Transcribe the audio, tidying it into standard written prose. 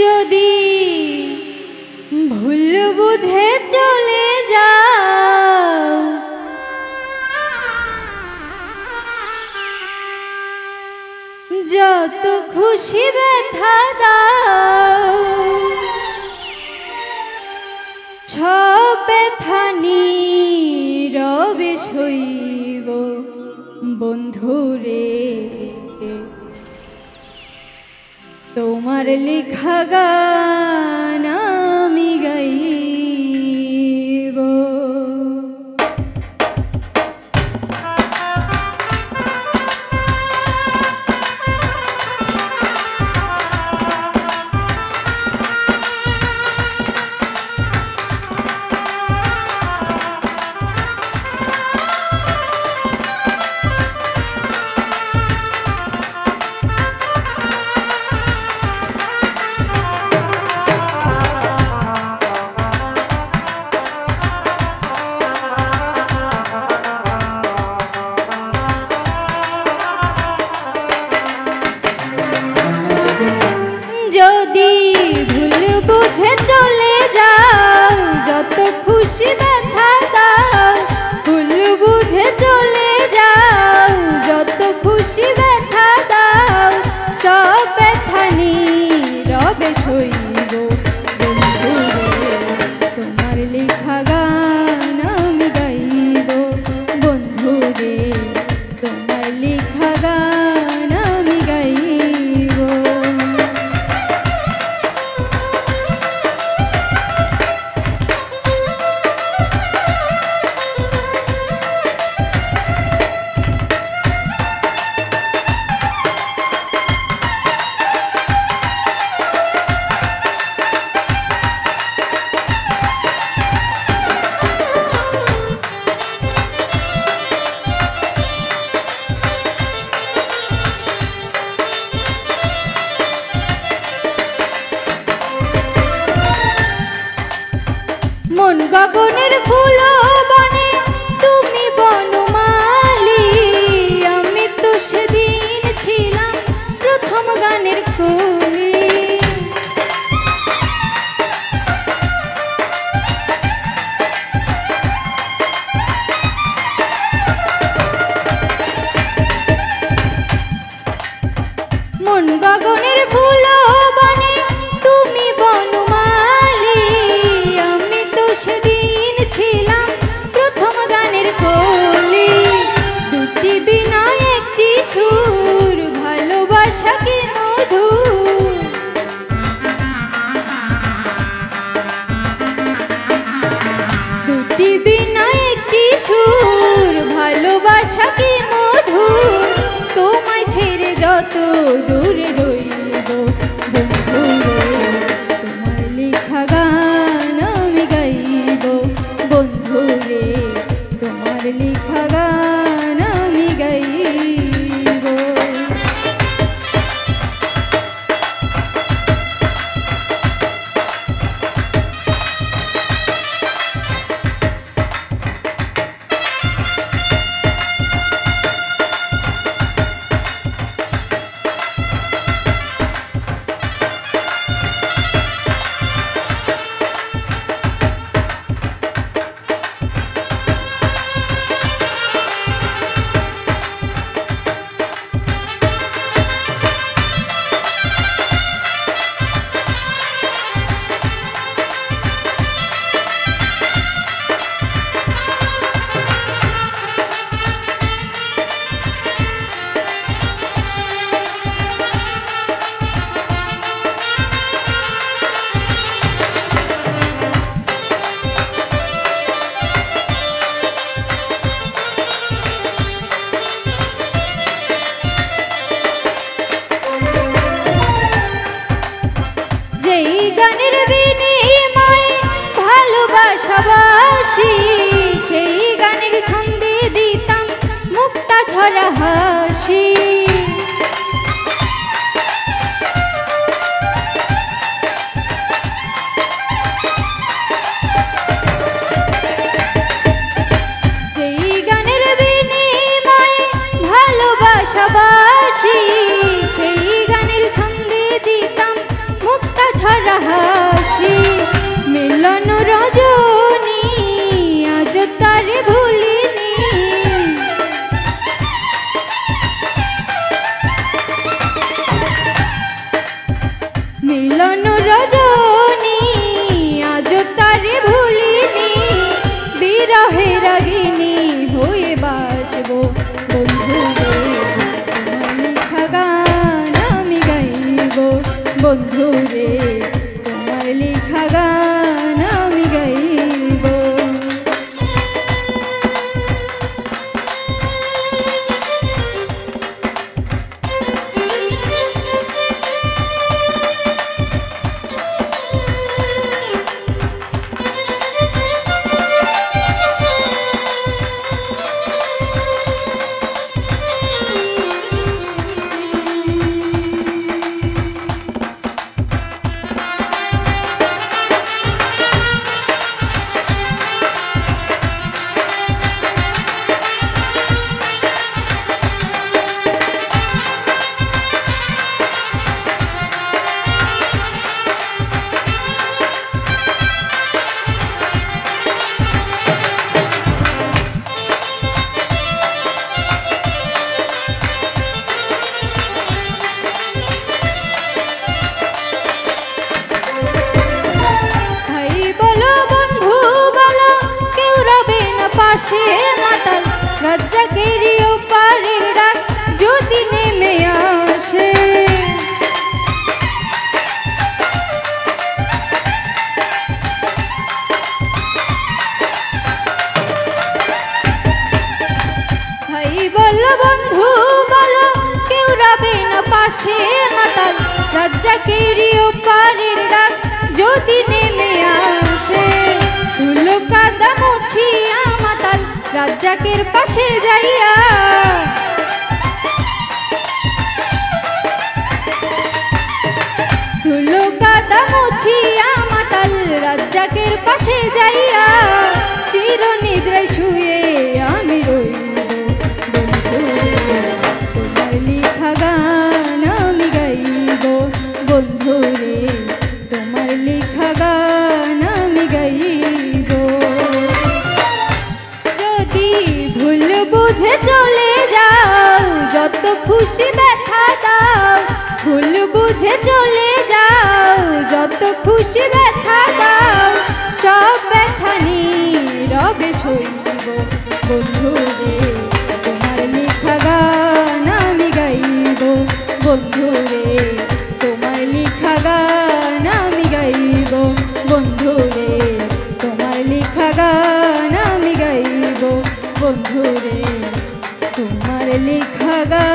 যদি ভুল বুঝে চলে যাও, যত খুশি ব্যথা দাও, সব ব্যথা নীরবে সইব বন্ধুরে। তোমার লেখা গান আমি গাইব। যদি ভুল বুঝে চলে যাও, যত খুশি ব্যথা দাও, ভুল বুঝে চলে যাও, যত খুশি ব্যথা দাও, সব ব্যথা নীরবে সইব বন্ধুরে। তোমার লেখা গান আমি গাইব বন্ধুরে, তোমার লেখা গান আমি গাইব। মন গগনের ফুল বনে তুমি বনমালী, আমি তো সেদিন ছিলাম প্রথম গানের কলি। মন গগনের ফুল বনে তুমি বনমালী, সেদিন ছিলাম প্রথম গানের কলি। দুটি বিনা একটি সুর, ভালোবাসা কি মধুর। দুটি বিনা একটি সুর, ভালোবাসা কি মধুর। তোমায় ছেড়ে যত দূরে রইব বন্ধুরে, তোমার লেখা গান আমি গাইব বন্ধুরে, তোমার লেখা গান আমি গাইব। গানের বিনিময়ে ভালোবাসাবাসি, সেই গানের ছন্দে দিতাম মুক্তা ঝরা হাসি। সেই গানের বিনিময়ে ভালোবাসাবাসি, সেই গানের ছন্দে দিতাম মুক্তা ঝরা বন্ধুরে তোমার লেখা গান আমি গাইব। পাশে মাতাল রাজ্জাকেরই ওপারের ডাক যদি নেমে আসে, ভাই বলো বন্ধু বলো কেউ রবে না পাশে মাতাল রাজ্জাকেরই ওপারের ডাক যদি নেমে আসে। ধুলো কাদা মুছিয়া মাতাল রাজ্জাকের পাশে যাইয়া, ধুলো কাদা মুছিয়া মাতাল রাজ্জাকের পাশে যাইয়া চিরনিদ্রায় শুয়ে আমি রইব। বন্ধুরে তোমার লেখা গান আমি গাইব, বন্ধুরে তোমার লেখা গান আমি গাইব। যদি ভুল বুঝে চলে যাও যত খুশি ব্যথা দাও, ভুল বুঝে চলে যাও যত খুশি ব্যথা দাও, সব ব্যথা নীরবে সইব। বন্ধুরে তোমার লেখা গান আমি গাইব, বন্ধুরে তোমার লেখা গান আমি গাইব, বন্ধুরে তোমার লেখা গান আমি গাইব, বন্ধুরে তোমার লেখা গান।